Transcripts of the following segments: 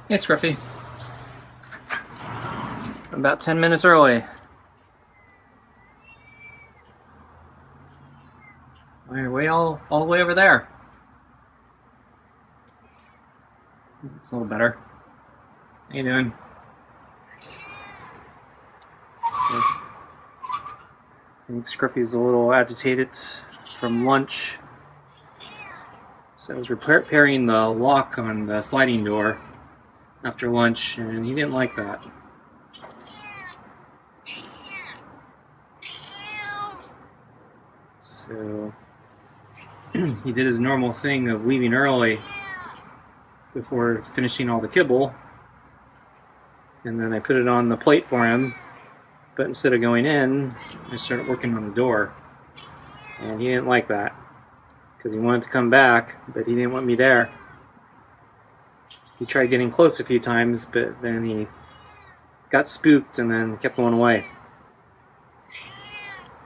Hey, Scruffy. About 10 minutes early. We're way all the way over there. It's a little better. How you doing? I think Scruffy's a little agitated from lunch. So I was repairing the lock on the sliding door after lunch, and he didn't like that. So he did his normal thing of leaving early before finishing all the kibble, and then I put it on the plate for him, but instead of going in, I started working on the door, and he didn't like that because he wanted to come back, but he didn't want me there. He tried getting close a few times, but then he got spooked and then kept going away.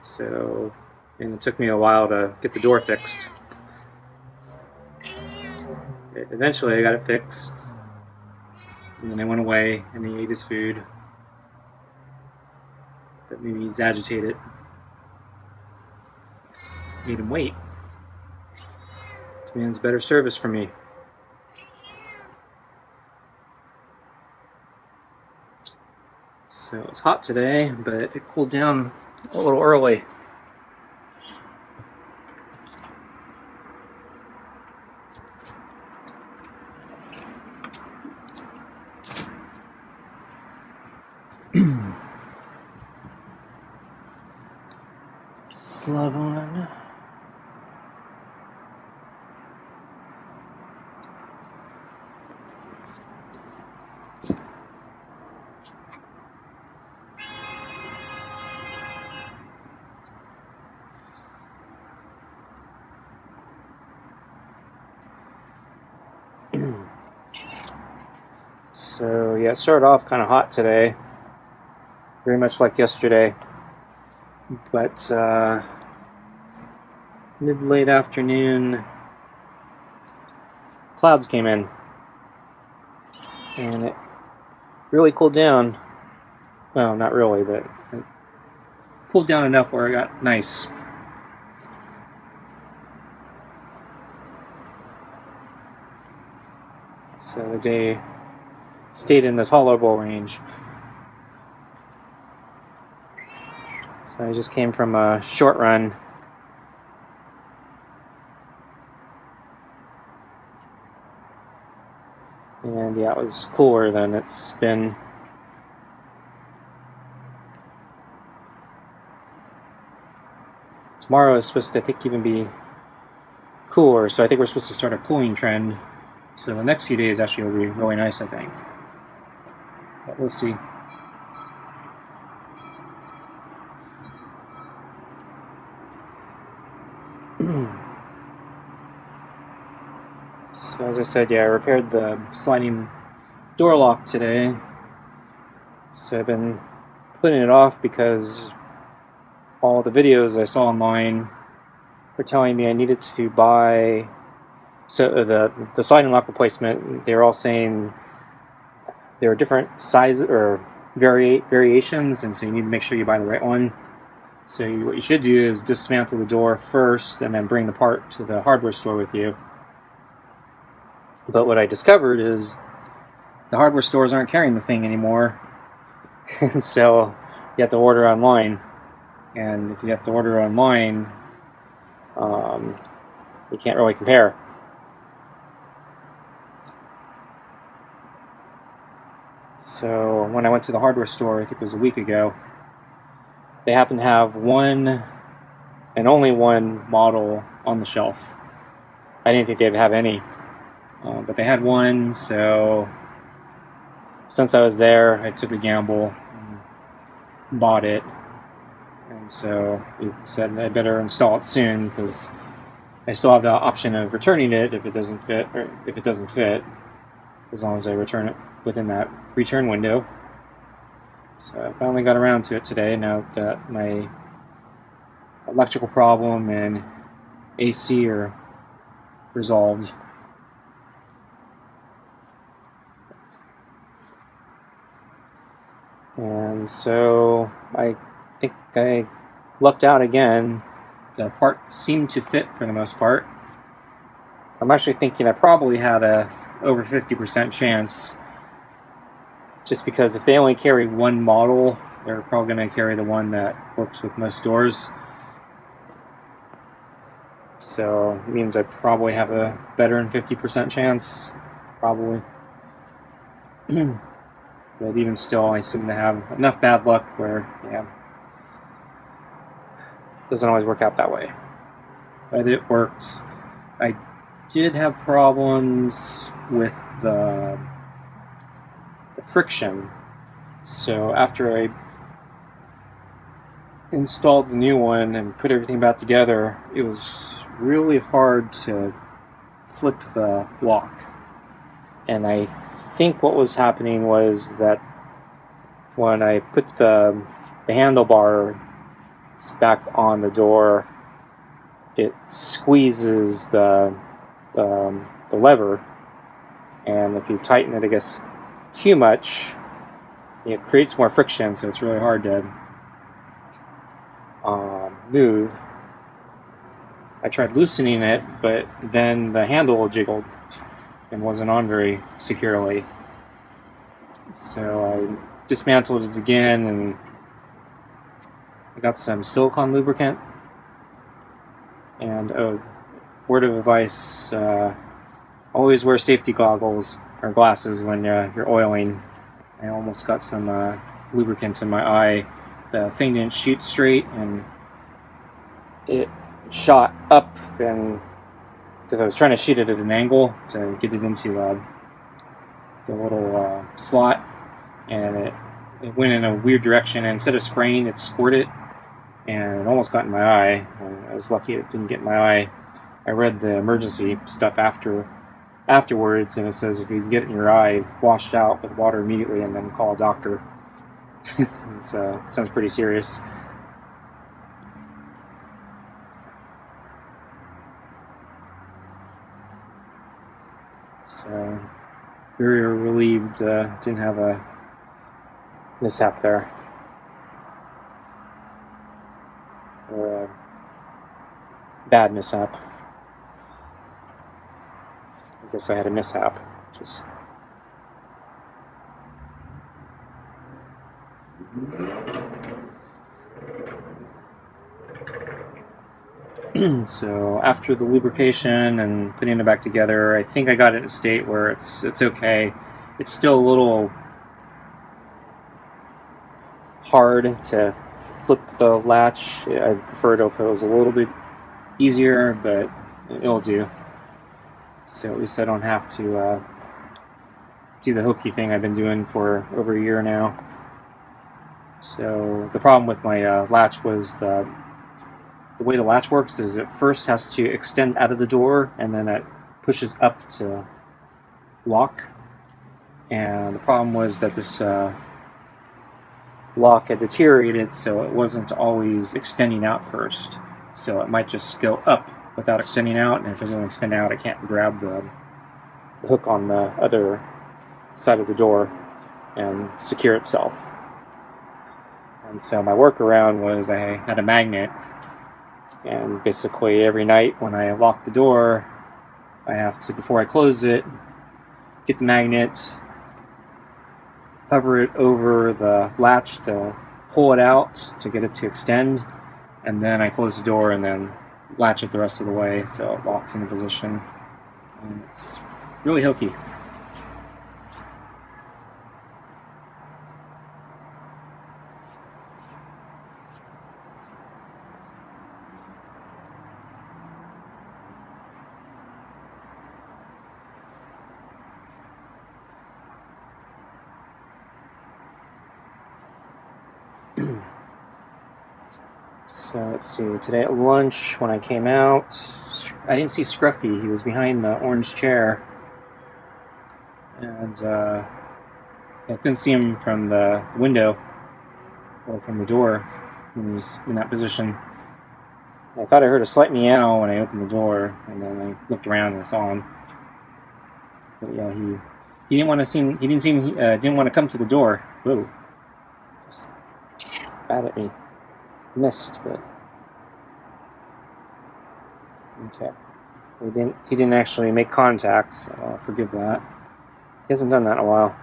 So, and it took me a while to get the door fixed. Eventually I got it fixed, and then I went away and he ate his food. But maybe he's agitated. Made him wait. Demands better service from me. So it's hot today, but it cooled down a little early. Glove on. So yeah, it started off kind of hot today, very much like yesterday, but mid-late afternoon clouds came in and it really cooled down. Well, not really, but it cooled down enough where it got nice. So the day stayed in the tolerable range. So I just came from a short run. And yeah, it was cooler than it's been. Tomorrow is supposed to, I think, even be cooler, so I think we're supposed to start a cooling trend. So the next few days actually will be really nice, I think. But we'll see. So as I said, yeah, I repaired the sliding door lock today. So I've been putting it off because all the videos I saw online were telling me I needed to buy. So the sliding lock replacement, they were all saying there are different sizes or variations, and so you need to make sure you buy the right one. So what you should do is dismantle the door first and then bring the part to the hardware store with you. But what I discovered is the hardware stores aren't carrying the thing anymore. And so you have to order online. And if you have to order online, you can't really compare. So when I went to the hardware store, I think it was a week ago, they happened to have one and only one model on the shelf. I didn't think they'd have any, but they had one, so since I was there, I took a gamble and bought it. And so he said I better install it soon because I still have the option of returning it if it doesn't fit, or if it doesn't fit, as long as I return it within that return window. So I finally got around to it today, now that my electrical problem and AC are resolved. And so I think I lucked out again. The part seemed to fit for the most part. I'm actually thinking I probably had a over 50% chance, just because if they only carry one model, they're probably going to carry the one that works with most doors. So it means I probably have a better than 50% chance, probably. But even still, I seem to have enough bad luck where, yeah, it doesn't always work out that way. But it worked. I did have problems with the friction. So after I installed the new one and put everything back together, it was really hard to flip the lock. And I think what was happening was that when I put the handlebar back on the door, it squeezes the lever, and if you tighten it, I guess, too much, it creates more friction, so it's really hard to move. I tried loosening it, but then the handle jiggled and wasn't on very securely. So I dismantled it again, and I got some silicone lubricant. And word of advice, always wear safety goggles or glasses when you're oiling. I almost got some lubricant in my eye. The thing didn't shoot straight, and it shot up, and because I was trying to shoot it at an angle to get it into the little slot, and it went in a weird direction, and instead of spraying, it squirted, and it almost got in my eye. And I was lucky it didn't get in my eye. I read the emergency stuff afterwards, and it says if you get it in your eye, wash it out with water immediately and then call a doctor. It sounds pretty serious. So, very relieved didn't have a mishap there. Or a bad mishap. I guess I had a mishap. Just so after the lubrication and putting it back together, I think I got it in a state where it's okay. It's still a little hard to flip the latch. I prefer it if it was a little bit easier, but it'll do. So at least I don't have to do the hokey thing I've been doing for over a year now. So the problem with my latch was the way the latch works is it first has to extend out of the door, and then it pushes up to lock. And the problem was that this lock had deteriorated, so it wasn't always extending out first. So it might just go up without extending out, and if it doesn't extend out, I can't grab the hook on the other side of the door and secure itself. And so my workaround was I had a magnet, and basically every night when I lock the door, I have to, before I close it, get the magnet, hover it over the latch to pull it out to get it to extend, and then I close the door and then latch it the rest of the way so it locks into position. And it's really hokey. So let's see, today at lunch when I came out, I didn't see Scruffy. He was behind the orange chair, and I couldn't see him from the window or from the door when he was in that position. I thought I heard a slight meow when I opened the door, and then I looked around and saw him. But yeah, he didn't want to come to the door. Whoa. bad at me. Missed, but okay. He didn't actually make contact, so I'll forgive that. He hasn't done that in a while.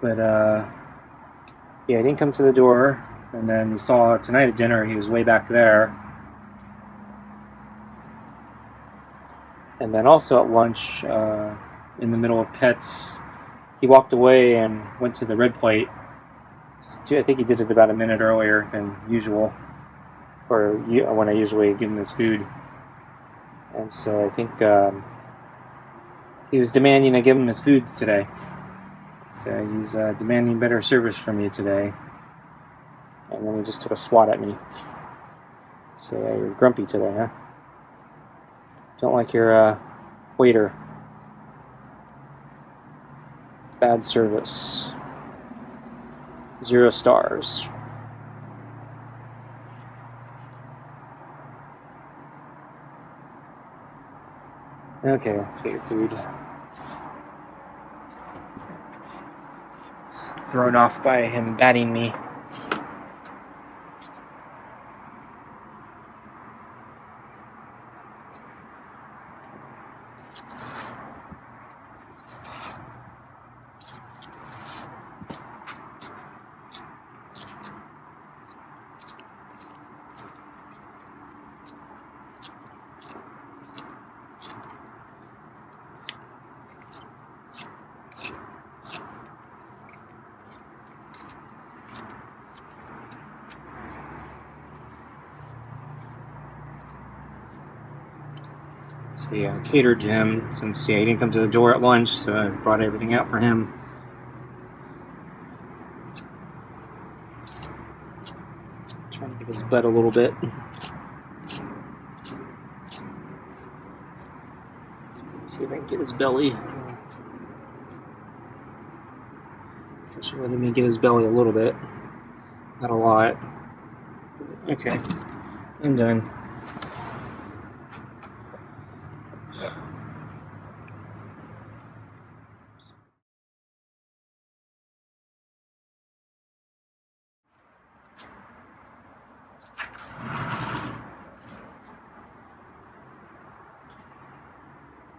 But yeah, he didn't come to the door, and then you saw tonight at dinner he was way back there. And then also at lunch, in the middle of pets, he walked away and went to the red plate. I think he did it about a minute earlier than usual, or when I usually give him his food. And so I think he was demanding I give him his food today. So he's demanding better service from you today. And then he just took a swat at me. So yeah, you're grumpy today, huh? Don't like your waiter. Bad service. 0 stars. Okay, let's get your food. Thrown off by him batting me. So yeah, I catered to he didn't come to the door at lunch, so I brought everything out for him. Trying to get his butt a little bit. See if I can get his belly. So she letting me get his belly a little bit. Not a lot. Okay, I'm done.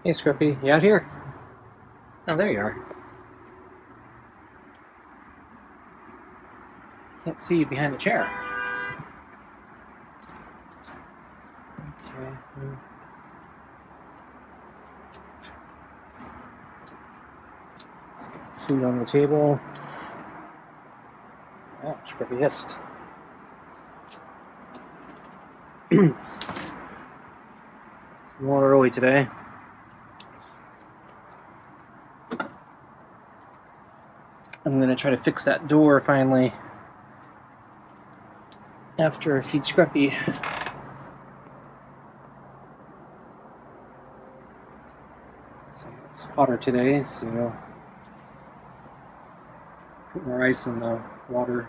Hey, Scruffy, you out here? Oh, there you are. Can't see you behind the chair. Okay. Let's get the food on the table. Oh, Scruffy hissed. It's a little early today. I'm going to try to fix that door finally after I feed Scruffy. So it's hotter today, so put more ice in the water.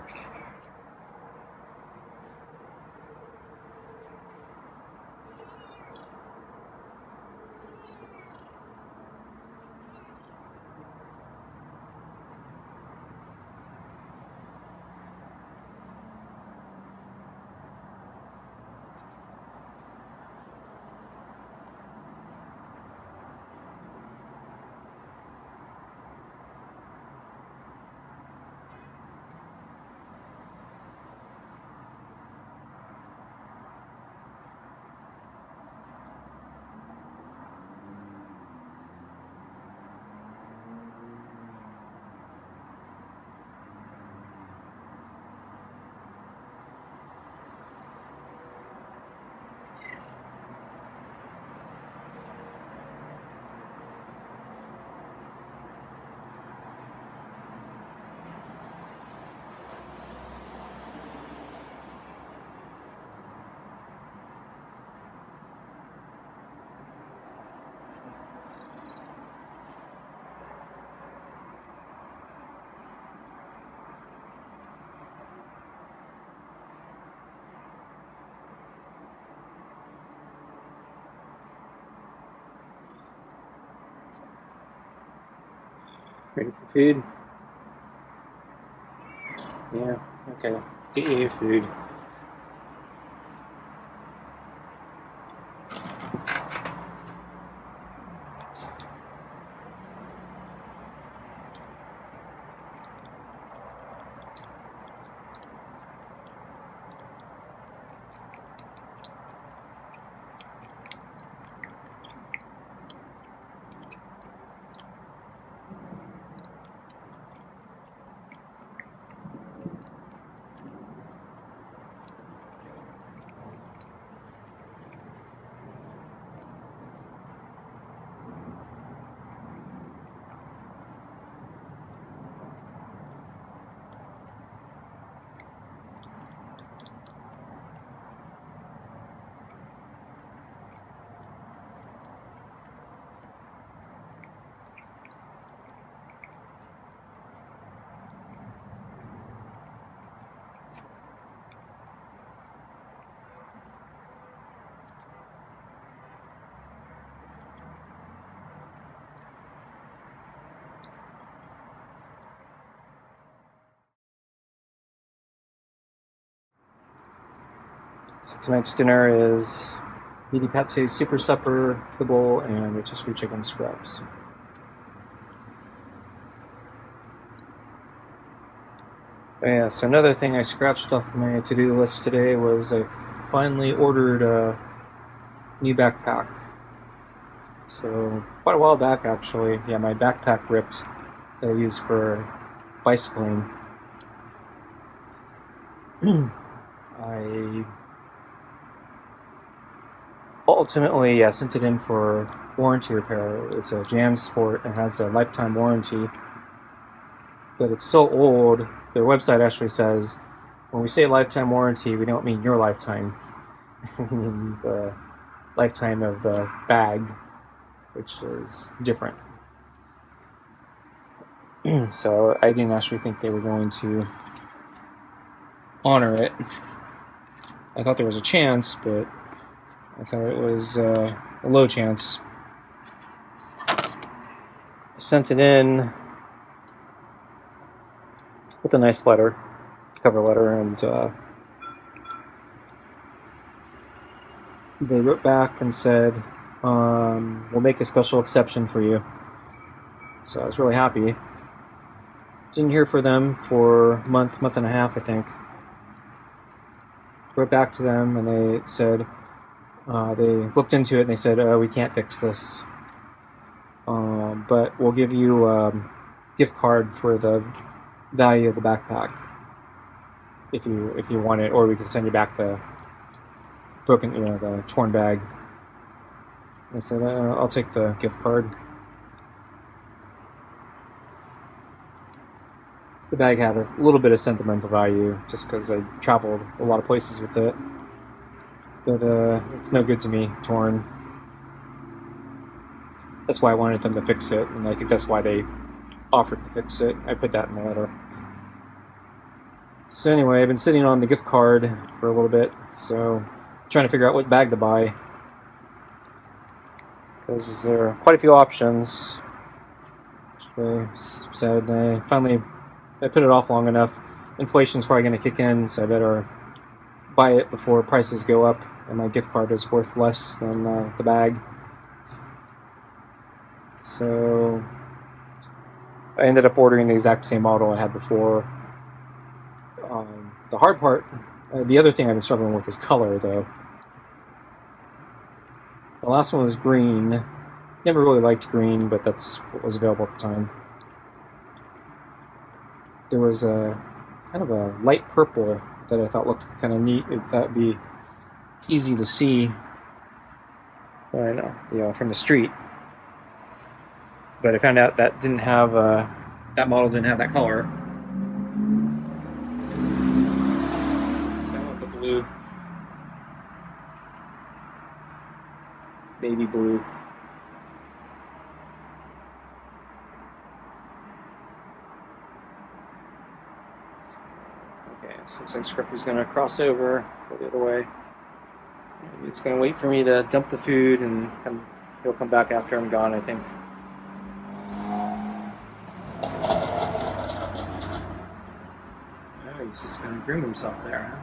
Ready for food? Yeah, okay. Get you food. So tonight's dinner is meaty pate, super supper, kibble, and rotisserie chicken scraps. Oh yeah, so another thing I scratched off my to-do list today was I finally ordered a new backpack. So quite a while back, actually. Yeah, my backpack ripped that I use for bicycling. I ultimately sent it in for warranty repair. It's a JanSport and has a lifetime warranty. But it's so old, their website actually says, when we say lifetime warranty, we don't mean your lifetime. We mean the lifetime of the bag, which is different. So I didn't actually think they were going to honor it. I thought there was a chance, but I thought it was a low chance. I sent it in with a nice letter, cover letter, and they wrote back and said, we'll make a special exception for you. So I was really happy. Didn't hear from them for a month and a half, I think. Wrote back to them and they said, they looked into it and they said, we can't fix this. But we'll give you a gift card for the value of the backpack if you want it, or we can send you back the broken, the torn bag. I said, I'll take the gift card. The bag had a little bit of sentimental value just because I traveled a lot of places with it, but it's no good to me, torn. That's why I wanted them to fix it, and I think that's why they offered to fix it. I put that in the letter. So anyway, I've been sitting on the gift card for a little bit, so trying to figure out what bag to buy, because there are quite a few options. They said I put it off long enough. Inflation's probably going to kick in, so I better buy it before prices go up and my gift card is worth less than the bag. So I ended up ordering the exact same model I had before. The hard part, the other thing I've been struggling with is color, though. The last one was green. Never really liked green, but that's what was available at the time. There was a kind of a light purple that I thought looked kind of neat. That would be easy to see. I know, from the street. But I found out that didn't have that model didn't have that color. So I went with the blue, baby blue. Okay, so looks like Scruffy's gonna cross over, go the other way. He's gonna wait for me to dump the food, and he'll come back after I'm gone, I think. Oh, he's just going to groom himself there, huh?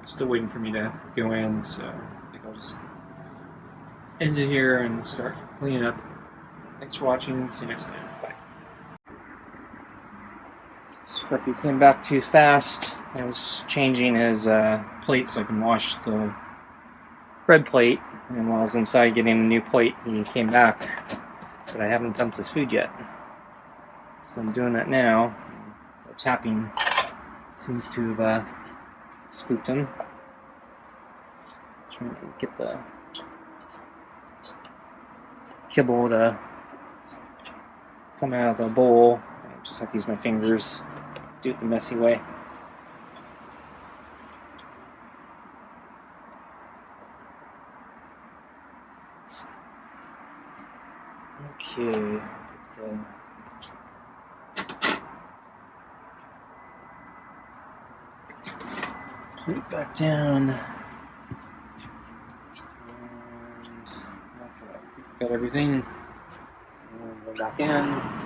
Still waiting for me to go in, so I think I'll just end it here and start cleaning up. Thanks for watching. See you next time. Bye. Scruffy came back too fast. I was changing his plate so I can wash the bread plate, and while I was inside getting a new plate, he came back, but I haven't dumped his food yet. So I'm doing that now. The tapping seems to have spooked him. Trying to get the kibble to come out of the bowl. I just have to use my fingers, do it the messy way. Okay. Put it back down. And okay, got everything. And go back in.